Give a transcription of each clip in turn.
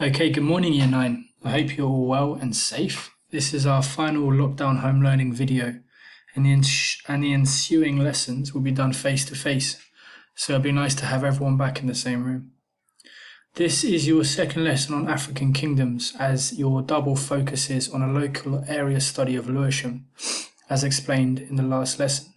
Okay, good morning, Year 9. I hope you're all well and safe. This is our final lockdown home learning video, and the ensuing lessons will be done face to face, so it'll be nice to have everyone back in the same room. This is your second lesson on African kingdoms, as your double focuses on a local area study of Lewisham, as explained in the last lesson.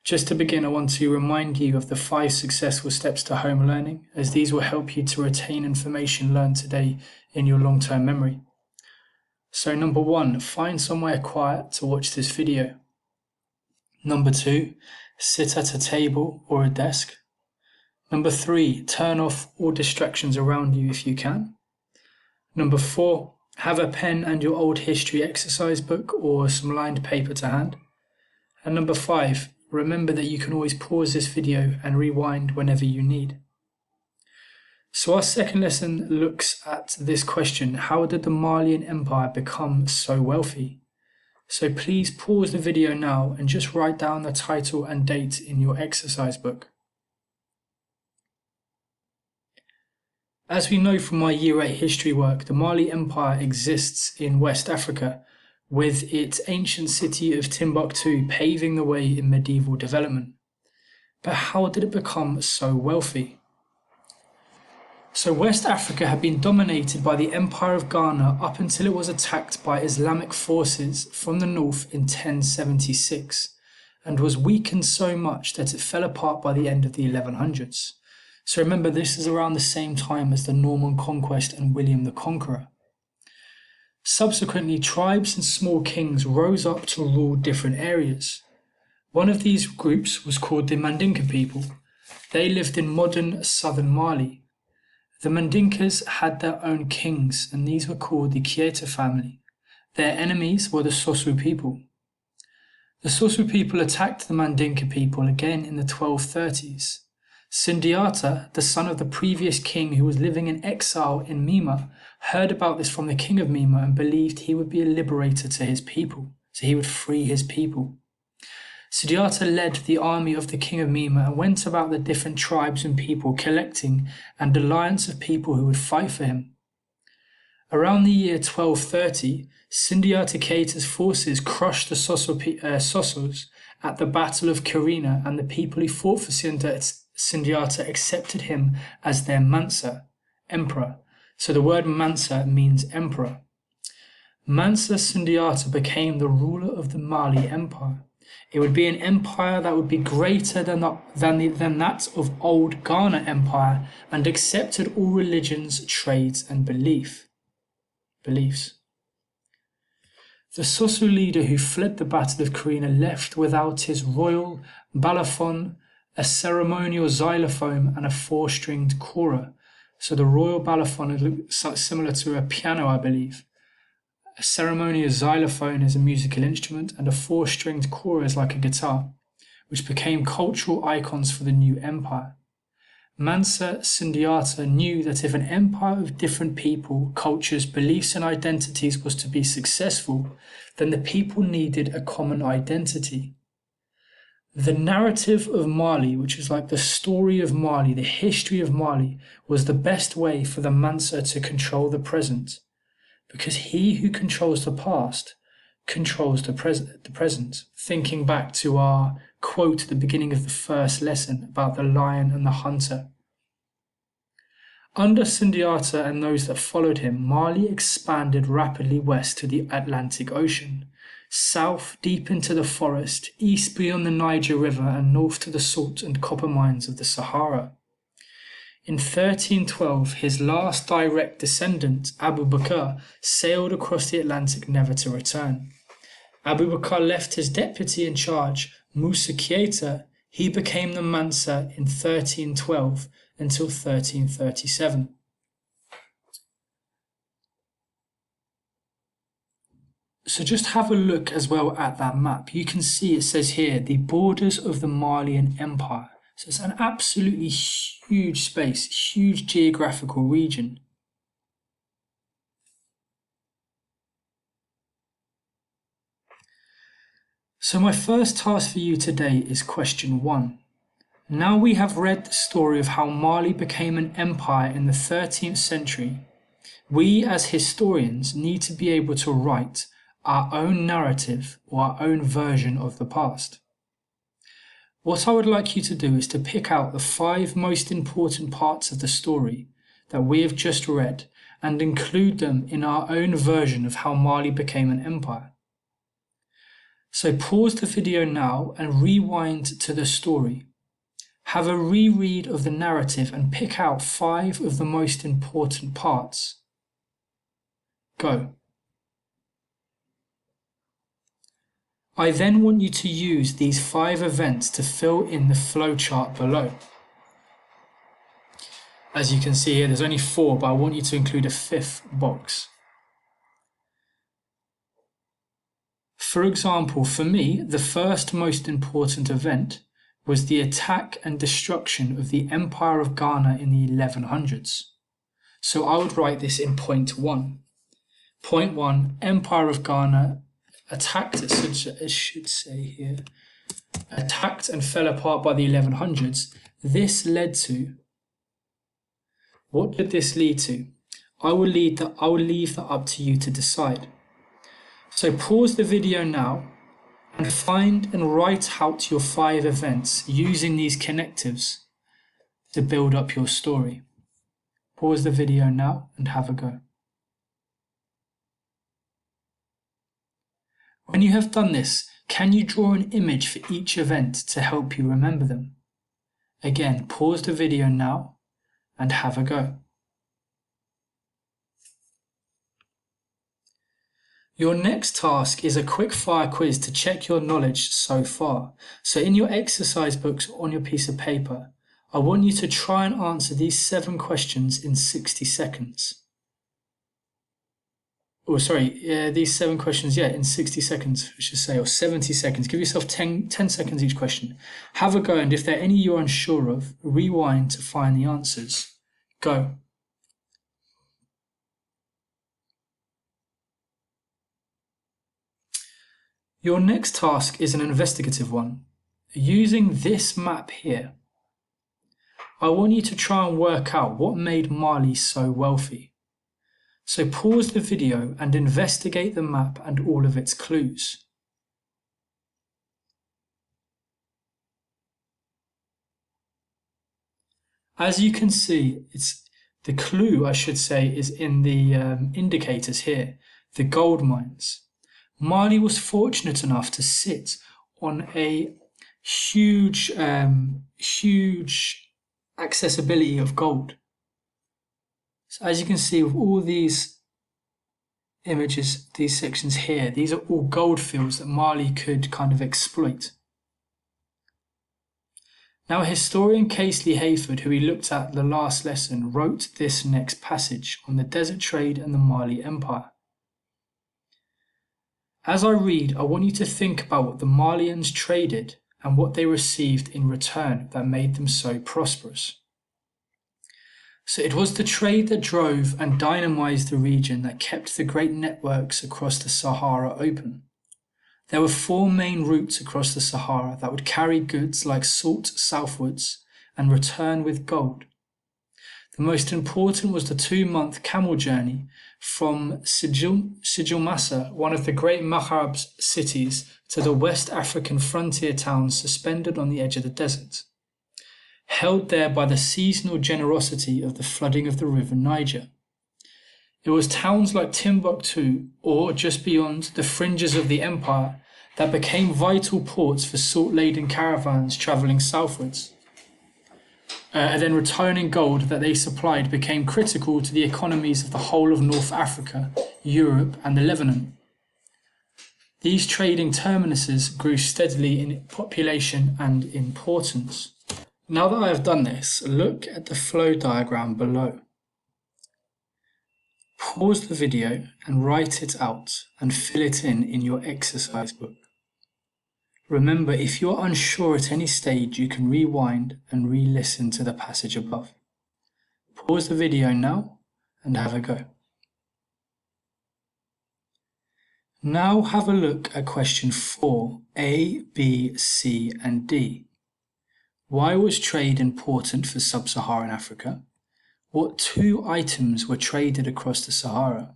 Just to begin, I want to remind you of the 5 successful steps to home learning, as these will help you to retain information learned today in your long-term memory. So number 1, find somewhere quiet to watch this video. Number 2, sit at a table or a desk. Number 3, turn off all distractions around you if you can. Number 4, have a pen and your old history exercise book or some lined paper to hand. And number 5, remember that you can always pause this video and rewind whenever you need. So our second lesson looks at this question: how did the Malian Empire become so wealthy? So please pause the video now and just write down the title and date in your exercise book. As we know from my Year 8 history work, the Mali Empire exists in West Africa, with its ancient city of Timbuktu paving the way in medieval development. But how did it become so wealthy? So West Africa had been dominated by the Empire of Ghana up until it was attacked by Islamic forces from the north in 1076, and was weakened so much that it fell apart by the end of the 1100s. So remember, this is around the same time as the Norman Conquest and William the Conqueror. Subsequently, tribes and small kings rose up to rule different areas. One of these groups was called the Mandinka people. They lived in modern southern Mali. The Mandinkas had their own kings, and these were called the Keita family. Their enemies were the Sosu people. The Sosu people attacked the Mandinka people again in the 1230s. Sundiata, the son of the previous king who was living in exile in Mima, heard about this from the king of Mima and believed he would be a liberator to his people, so he would free his people. Sundiata led the army of the king of Mima and went about the different tribes and people, collecting an alliance of people who would fight for him. Around the year 1230, Sundiata Keita's forces crushed the Sosos at the Battle of Karina, and the people who fought for Sundiata accepted him as their Mansa, emperor. So the word Mansa means emperor. Mansa Sundiata became the ruler of the Mali Empire. It would be an empire that would be greater than that of old Ghana Empire, and accepted all religions, trades and beliefs. The Sosu leader who fled the Battle of Karina left without his royal balafon, a ceremonial xylophone and a 4-stringed kora. So the royal balafon is similar to a piano, I believe. A ceremonial xylophone is a musical instrument, and a 4-stringed kora is like a guitar, which became cultural icons for the new empire. Mansa Sundiata knew that if an empire of different people, cultures, beliefs and identities was to be successful, then the people needed a common identity. The narrative of Mali, which is like the story of Mali, the history of Mali, was the best way for the Mansa to control the present, because he who controls the past controls the present. Thinking back to our quote at the beginning of the first lesson about the lion and the hunter. Under Sundiata and those that followed him, Mali expanded rapidly west to the Atlantic Ocean, south deep into the forest, east beyond the Niger River, and north to the salt and copper mines of the Sahara. In 1312, his last direct descendant, Abu Bakr, sailed across the Atlantic never to return. Abu Bakr left his deputy in charge, Musa Keita. He became the Mansa in 1312 until 1337. So just have a look as well at that map. You can see it says here, the borders of the Malian Empire. So it's an absolutely huge space, huge geographical region. So my first task for you today is question 1. Now we have read the story of how Mali became an empire in the 13th century. We as historians need to be able to write our own narrative or our own version of the past. What I would like you to do is to pick out the 5 most important parts of the story that we have just read and include them in our own version of how Mali became an empire. So pause the video now and rewind to the story. Have a reread of the narrative and pick out 5 of the most important parts. Go. I then want you to use these 5 events to fill in the flowchart below. As you can see here, there's only 4, but I want you to include a 5th box. For example, for me, the first most important event was the attack and destruction of the Empire of Ghana in the 1100s. So I would write this in point 1. Point 1, Empire of Ghana attacked, it should say here, attacked and fell apart by the 1100s. This led to, what did this lead to? I will leave that up to you to decide. So pause the video now and find and write out your 5 events using these connectives to build up your story. Pause the video now and have a go. When you have done this, can you draw an image for each event to help you remember them? Again, pause the video now and have a go. Your next task is a quick fire quiz to check your knowledge so far. So in your exercise books on your piece of paper, I want you to try and answer these 7 questions in 60 seconds. These 7 questions, in 60 seconds, I should say, or 70 seconds. Give yourself 10 seconds each question. Have a go, and if there are any you're unsure of, rewind to find the answers. Go. Your next task is an investigative one. Using this map here, I want you to try and work out what made Mali so wealthy. So pause the video and investigate the map and all of its clues. As you can see, the clue, I should say, is in the indicators here, the gold mines. Mali was fortunate enough to sit on a huge accessibility of gold. So as you can see with all these images, these sections here, these are all gold fields that Mali could kind of exploit. Now, historian Casely Hayford, who we looked at the last lesson, wrote this next passage on the desert trade and the Mali Empire. As I read, I want you to think about what the Malians traded and what they received in return that made them so prosperous. So it was the trade that drove and dynamized the region that kept the great networks across the Sahara open. There were 4 main routes across the Sahara that would carry goods like salt southwards and return with gold. The most important was the 2-month camel journey from Sijilmassa, one of the great Maghreb cities, to the West African frontier towns suspended on the edge of the desert, held there by the seasonal generosity of the flooding of the river Niger. It was towns like Timbuktu, or just beyond the fringes of the empire, that became vital ports for salt-laden caravans travelling southwards. And then returning gold that they supplied became critical to the economies of the whole of North Africa, Europe, and the Lebanon. These trading terminuses grew steadily in population and importance. Now that I have done this, look at the flow diagram below. Pause the video and write it out and fill it in your exercise book. Remember, if you're unsure at any stage, you can rewind and re-listen to the passage above. Pause the video now and have a go. Now have a look at question 4, A, B, C and D. Why was trade important for sub-Saharan Africa? What 2 items were traded across the Sahara?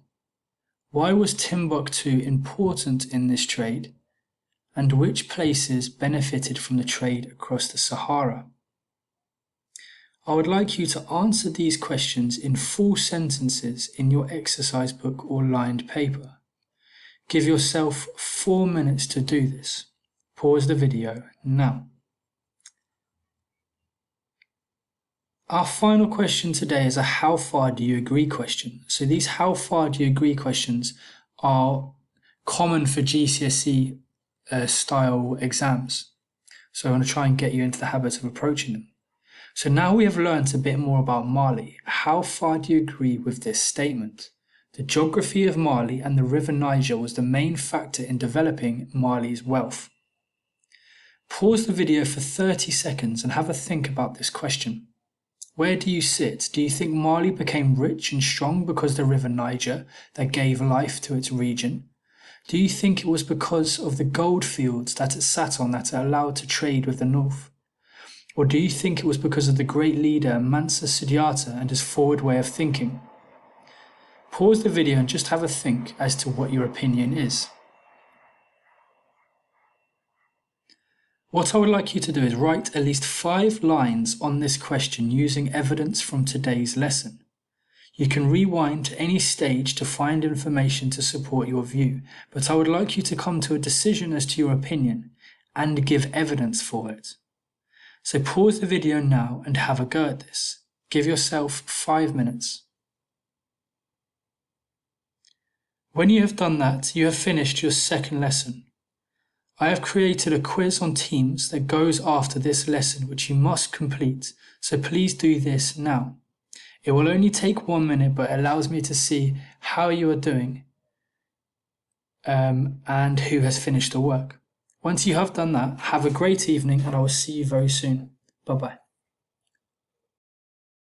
Why was Timbuktu important in this trade? And which places benefited from the trade across the Sahara? I would like you to answer these questions in full sentences in your exercise book or lined paper. Give yourself 4 minutes to do this. Pause the video now. Our final question today is a how far do you agree question. So these how far do you agree questions are common for GCSE style exams. So I want to try and get you into the habit of approaching them. So now we have learnt a bit more about Mali. How far do you agree with this statement? The geography of Mali and the River Niger was the main factor in developing Mali's wealth. Pause the video for 30 seconds and have a think about this question. Where do you sit? Do you think Mali became rich and strong because the River Niger that gave life to its region? Do you think it was because of the gold fields that it sat on that it allowed to trade with the north? Or do you think it was because of the great leader Mansa Sudiata and his forward way of thinking? Pause the video and just have a think as to what your opinion is. What I would like you to do is write at least 5 lines on this question using evidence from today's lesson. You can rewind to any stage to find information to support your view, but I would like you to come to a decision as to your opinion and give evidence for it. So pause the video now and have a go at this. Give yourself 5 minutes. When you have done that, you have finished your second lesson. I have created a quiz on Teams that goes after this lesson which you must complete, so please do this now. It will only take 1 minute but allows me to see how you are doing and who has finished the work. Once you have done that, have a great evening and I will see you very soon. Bye bye.